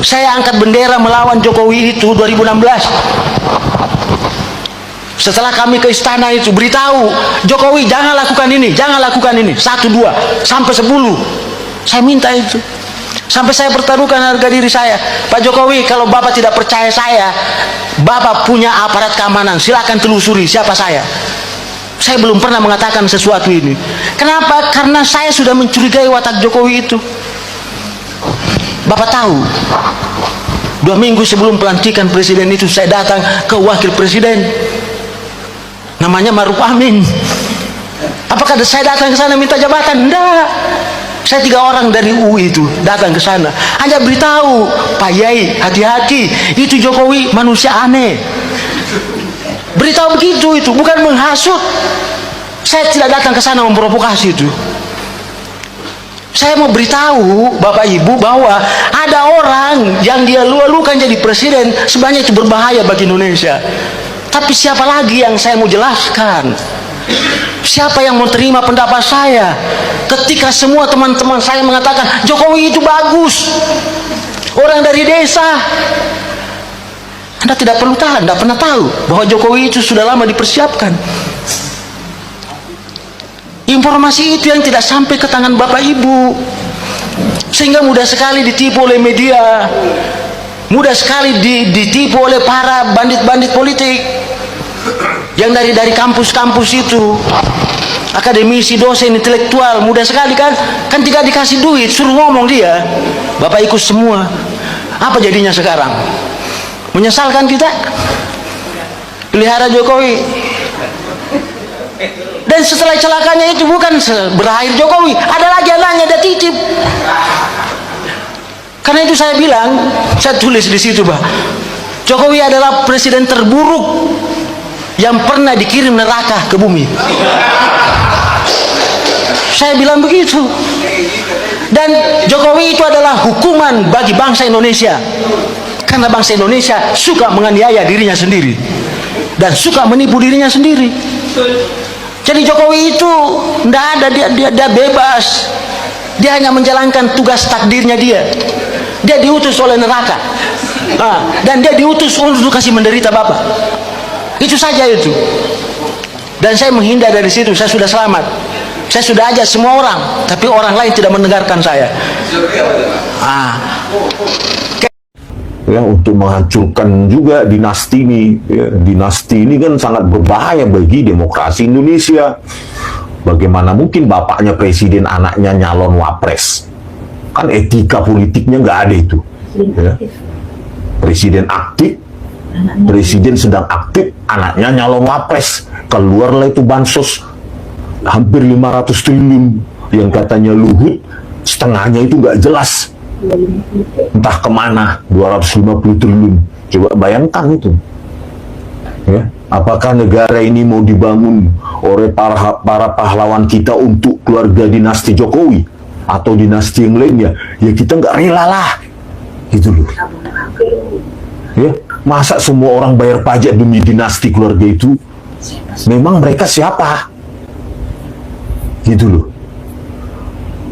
Saya angkat bendera melawan Jokowi itu 2016. Setelah kami ke istana itu beritahu, Jokowi jangan lakukan ini, jangan lakukan ini. 1, 2, sampai 10. Saya minta itu. Sampai saya pertaruhkan harga diri saya. Pak Jokowi, kalau Bapak tidak percaya saya, Bapak punya aparat keamanan, silakan telusuri siapa saya. Saya belum pernah mengatakan sesuatu ini. Kenapa? Karena saya sudah mencurigai watak Jokowi itu. Bapak tahu, 2 minggu sebelum pelantikan presiden itu saya datang ke wakil presiden, namanya Maruf Amin. Apakah saya datang ke sana minta jabatan? Enggak. Saya 3 orang dari UI itu datang ke sana, hanya beritahu, Pak Yai, hati-hati, itu Jokowi manusia aneh. Beritahu begitu, itu bukan menghasut. Saya tidak datang ke sana memprovokasi itu. Saya mau beritahu Bapak Ibu bahwa ada orang yang dia lu-lukan jadi presiden, sebenarnya itu berbahaya bagi Indonesia. Tapi siapa lagi yang saya mau jelaskan? Siapa yang mau terima pendapat saya ketika semua teman-teman saya mengatakan Jokowi itu bagus, orang dari desa? Anda tidak perlu tahu, Anda pernah tahu bahwa Jokowi itu sudah lama dipersiapkan. Informasi itu yang tidak sampai ke tangan Bapak Ibu, sehingga mudah sekali ditipu oleh media, mudah sekali ditipu oleh para bandit-bandit politik yang dari kampus-kampus itu, akademisi, dosen, intelektual. Mudah sekali kan tidak dikasih duit, suruh ngomong dia, Bapak ikut semua. Apa jadinya sekarang? Menyesalkan kita pelihara Jokowi. Dan setelah celakanya itu bukan berakhir Jokowi, ada lagi anaknya dia titip. Karena itu saya bilang, saya tulis di situ, Pak, Jokowi adalah presiden terburuk yang pernah dikirim neraka ke bumi. Saya bilang begitu. Dan Jokowi itu adalah hukuman bagi bangsa Indonesia, karena bangsa Indonesia suka menganiaya dirinya sendiri dan suka menipu dirinya sendiri. Jadi Jokowi itu tidak ada, dia bebas. Dia hanya menjalankan tugas takdirnya dia. Dia diutus oleh neraka, dan dia diutus untuk kasih menderita Bapak. Itu saja itu. Dan saya menghindar dari situ. Saya sudah selamat. Saya sudah ajak semua orang, tapi orang lain tidak mendengarkan saya. Ya, untuk menghancurkan juga dinasti ini. Ya, dinasti ini kan sangat berbahaya bagi demokrasi Indonesia. Bagaimana mungkin bapaknya presiden, anaknya nyalon wapres? Kan etika politiknya nggak ada itu. Ya. Presiden aktif, presiden sedang aktif, anaknya nyalon wapres. Keluarlah itu bansos hampir 500 triliun yang katanya Luhut, setengahnya itu nggak jelas. Entah kemana 250 triliun. Coba bayangkan itu. Ya, apakah negara ini mau dibangun oleh para pahlawan kita untuk keluarga dinasti Jokowi atau dinasti yang lainnya? Ya kita nggak rela lah, gitu loh. Ya, masa semua orang bayar pajak demi dinasti keluarga itu? Memang mereka siapa? Gitu loh.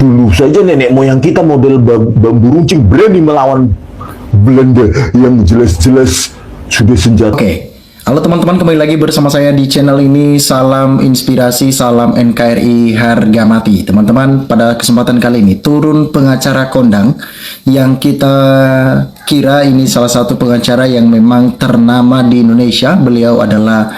Dulu saja nenek moyang kita model bambu runcing berani melawan Belanda yang jelas-jelas sudah senjata. Oke, halo teman-teman, kembali lagi bersama saya di channel ini. Salam inspirasi, salam NKRI harga mati. Teman-teman, pada kesempatan kali ini turun pengacara kondang yang kita kira ini salah satu pengacara yang memang ternama di Indonesia. Beliau adalah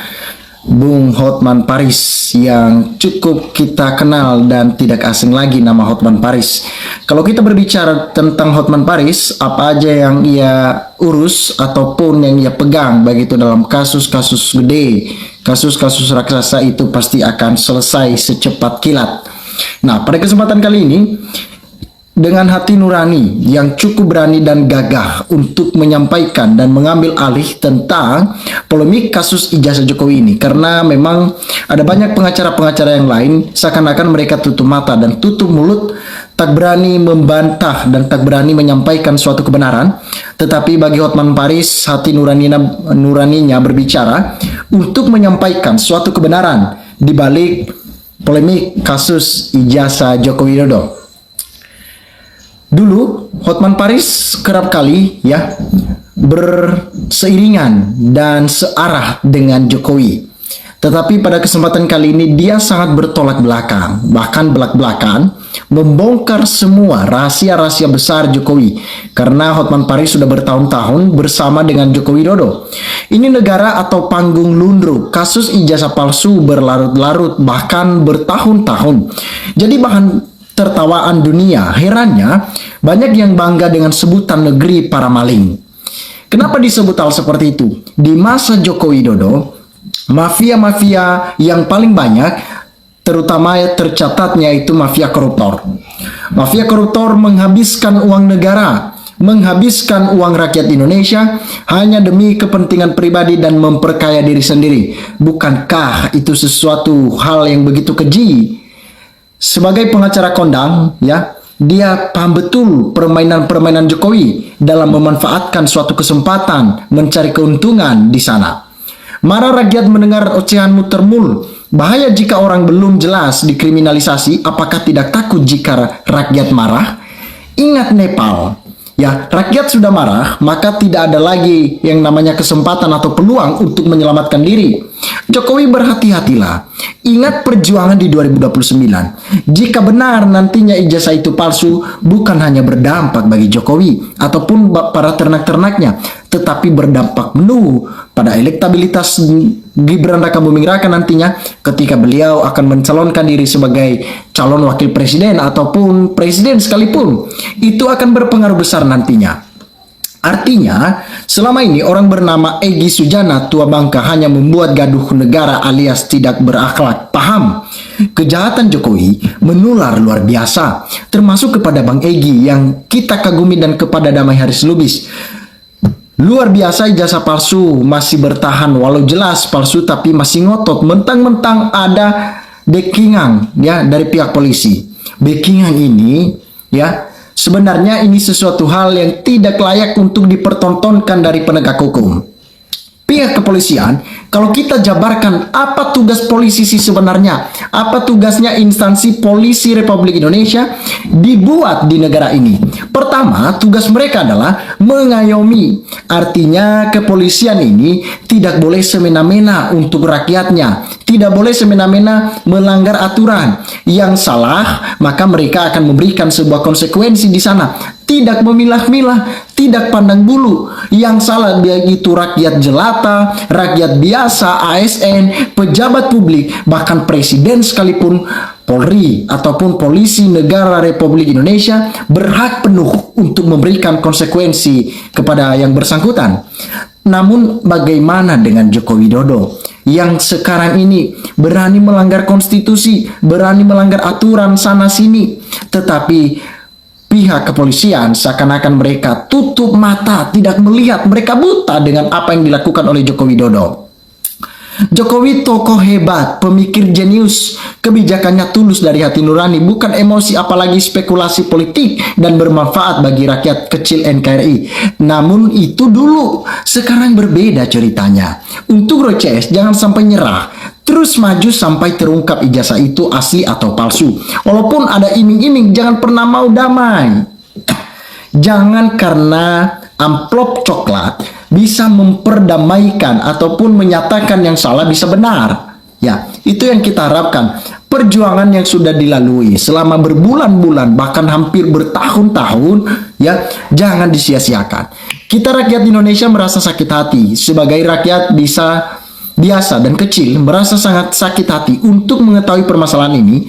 Bung Hotman Paris, yang cukup kita kenal dan tidak asing lagi nama Hotman Paris. Kalau kita berbicara tentang Hotman Paris, apa aja yang ia urus ataupun yang ia pegang, baik itu dalam kasus-kasus gede, kasus-kasus raksasa, itu pasti akan selesai secepat kilat. Nah, pada kesempatan kali ini, dengan hati nurani yang cukup berani dan gagah untuk menyampaikan dan mengambil alih tentang polemik kasus ijazah Jokowi ini, karena memang ada banyak pengacara-pengacara yang lain seakan-akan mereka tutup mata dan tutup mulut, tak berani membantah dan tak berani menyampaikan suatu kebenaran. Tetapi bagi Hotman Paris, hati nuraninya berbicara untuk menyampaikan suatu kebenaran di balik polemik kasus ijazah Joko Widodo. Dulu Hotman Paris kerap kali ya berseiringan dan searah dengan Jokowi. Tetapi pada kesempatan kali ini dia sangat bertolak belakang, bahkan belak-belakan membongkar semua rahasia-rahasia besar Jokowi. Karena Hotman Paris sudah bertahun-tahun bersama dengan Joko Widodo. Ini negara atau panggung lundruk, kasus ijazah palsu berlarut-larut bahkan bertahun-tahun. Jadi bahan tertawaan dunia. Herannya banyak yang bangga dengan sebutan negeri para maling. Kenapa disebut hal seperti itu? Di masa Joko Widodo, mafia-mafia yang paling banyak, terutama tercatatnya itu mafia koruptor. Mafia koruptor menghabiskan uang negara, menghabiskan uang rakyat Indonesia hanya demi kepentingan pribadi dan memperkaya diri sendiri. Bukankah itu sesuatu hal yang begitu keji? Sebagai pengacara kondang, ya, dia paham betul permainan-permainan Jokowi dalam memanfaatkan suatu kesempatan mencari keuntungan di sana. Marah rakyat mendengar ocehan mutermul. Bahaya jika orang belum jelas dikriminalisasi, apakah tidak takut jika rakyat marah? Ingat Nepal. Ya, rakyat sudah marah, maka tidak ada lagi yang namanya kesempatan atau peluang untuk menyelamatkan diri. Jokowi berhati-hatilah. Ingat perjuangan di 2029. Jika benar nantinya ijazah itu palsu, bukan hanya berdampak bagi Jokowi ataupun para ternak-ternaknya, tetapi berdampak penuh pada elektabilitas Gibran Rakabuming Raka nantinya ketika beliau akan mencalonkan diri sebagai calon wakil presiden ataupun presiden sekalipun. Itu akan berpengaruh besar nantinya. Artinya, selama ini orang bernama Egy Sujana tua bangka hanya membuat gaduh negara alias tidak berakhlak. Paham? Kejahatan Jokowi menular luar biasa, termasuk kepada Bang Egy yang kita kagumi dan kepada Damai Haris Lubis. Luar biasa ijazah palsu masih bertahan walau jelas palsu tapi masih ngotot mentang-mentang ada backingan ya dari pihak polisi. Backingan ini ya sebenarnya ini sesuatu hal yang tidak layak untuk dipertontonkan dari penegak hukum. Pihak kepolisian, kalau kita jabarkan apa tugas polisi sih sebenarnya, apa tugasnya instansi polisi Republik Indonesia dibuat di negara ini. Pertama, tugas mereka adalah mengayomi. Artinya kepolisian ini tidak boleh semena-mena untuk rakyatnya, tidak boleh semena-mena melanggar aturan. Yang salah, maka mereka akan memberikan sebuah konsekuensi di sana. Tidak memilah-milah, tidak pandang bulu. Yang salah begitu rakyat jelata, rakyat biasa, ASN, pejabat publik, bahkan presiden sekalipun, Polri ataupun polisi negara Republik Indonesia berhak penuh untuk memberikan konsekuensi kepada yang bersangkutan. Namun bagaimana dengan Joko Widodo yang sekarang ini berani melanggar konstitusi, berani melanggar aturan sana sini, tetapi pihak kepolisian seakan-akan mereka tutup mata, tidak melihat, mereka buta dengan apa yang dilakukan oleh Joko Widodo. Jokowi tokoh hebat, pemikir jenius, kebijakannya tulus dari hati nurani, bukan emosi apalagi spekulasi politik dan bermanfaat bagi rakyat kecil NKRI. Namun itu dulu, sekarang berbeda ceritanya. Untuk Roy CS jangan sampai nyerah, terus maju sampai terungkap ijazah itu asli atau palsu. Walaupun ada iming-iming, jangan pernah mau damai. Jangan karena amplop coklat bisa memperdamaikan ataupun menyatakan yang salah bisa benar. Ya, itu yang kita harapkan. Perjuangan yang sudah dilalui selama berbulan-bulan bahkan hampir bertahun-tahun ya, jangan disia-siakan. Kita rakyat Indonesia merasa sakit hati sebagai rakyat biasa dan kecil, merasa sangat sakit hati untuk mengetahui permasalahan ini.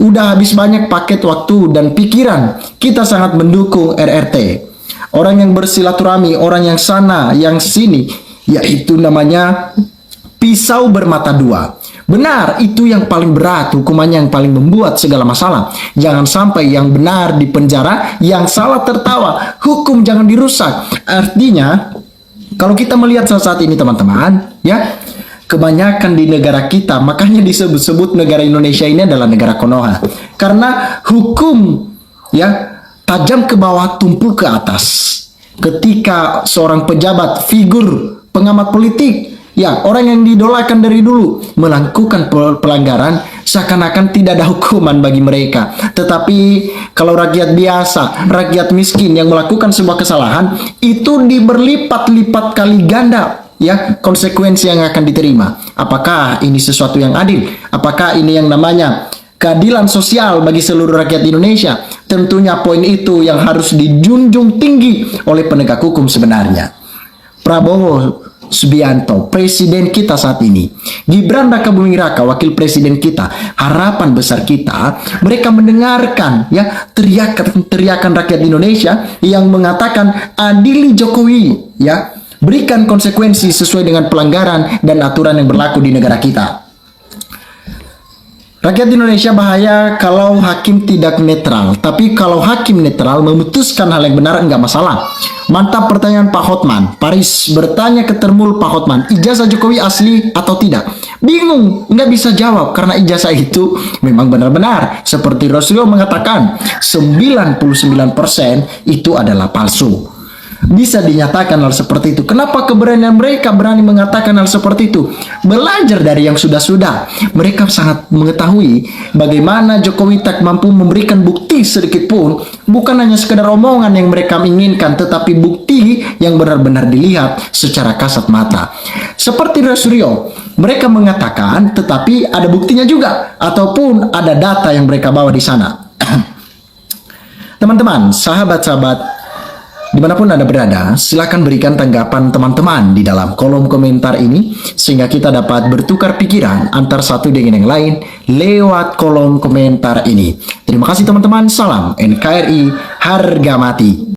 Udah habis banyak paket waktu dan pikiran. Kita sangat mendukung RRT. Orang yang bersilaturahmi, orang yang sana, yang sini, yaitu namanya pisau bermata dua. Benar, itu yang paling berat, hukumannya yang paling membuat segala masalah. Jangan sampai yang benar di penjara, yang salah tertawa. Hukum jangan dirusak. Artinya, kalau kita melihat saat ini teman-teman, ya, kebanyakan di negara kita, makanya disebut-sebut negara Indonesia ini adalah negara Konoha. Karena hukum, ya, tajam ke bawah, tumpul ke atas. Ketika seorang pejabat, figur, pengamat politik, ya orang yang didolakan dari dulu melakukan pelanggaran, seakan-akan tidak ada hukuman bagi mereka. Tetapi kalau rakyat biasa, rakyat miskin yang melakukan sebuah kesalahan, itu diberlipat-lipat kali ganda ya konsekuensi yang akan diterima. Apakah ini sesuatu yang adil? Apakah ini yang namanya keadilan sosial bagi seluruh rakyat Indonesia? Tentunya poin itu yang harus dijunjung tinggi oleh penegak hukum sebenarnya. Prabowo Subianto, presiden kita saat ini, Gibran Raka Buming Raka, wakil presiden kita, harapan besar kita, mereka mendengarkan ya teriakan rakyat Indonesia yang mengatakan adili Jokowi ya, berikan konsekuensi sesuai dengan pelanggaran dan aturan yang berlaku di negara kita. Rakyat Indonesia bahaya kalau hakim tidak netral. Tapi kalau hakim netral memutuskan hal yang benar, enggak masalah. Mantap pertanyaan Pak Hotman. Paris bertanya ke Termul Pak Hotman, ijazah Jokowi asli atau tidak? Bingung, nggak bisa jawab karena ijazah itu memang benar-benar seperti Rosrio mengatakan 99% itu adalah palsu. Bisa dinyatakan hal seperti itu. Kenapa keberanian mereka berani mengatakan hal seperti itu? Belajar dari yang sudah-sudah. Mereka sangat mengetahui bagaimana Jokowi tak mampu memberikan bukti sedikit pun. Bukan hanya sekedar omongan yang mereka inginkan, tetapi bukti yang benar-benar dilihat secara kasat mata. Seperti Rosrio, mereka mengatakan tetapi ada buktinya juga, ataupun ada data yang mereka bawa di sana. Teman-teman, sahabat-sahabat, dimanapun Anda berada, silakan berikan tanggapan teman-teman di dalam kolom komentar ini, sehingga kita dapat bertukar pikiran antar satu dengan yang lain lewat kolom komentar ini. Terima kasih teman-teman, salam NKRI harga mati.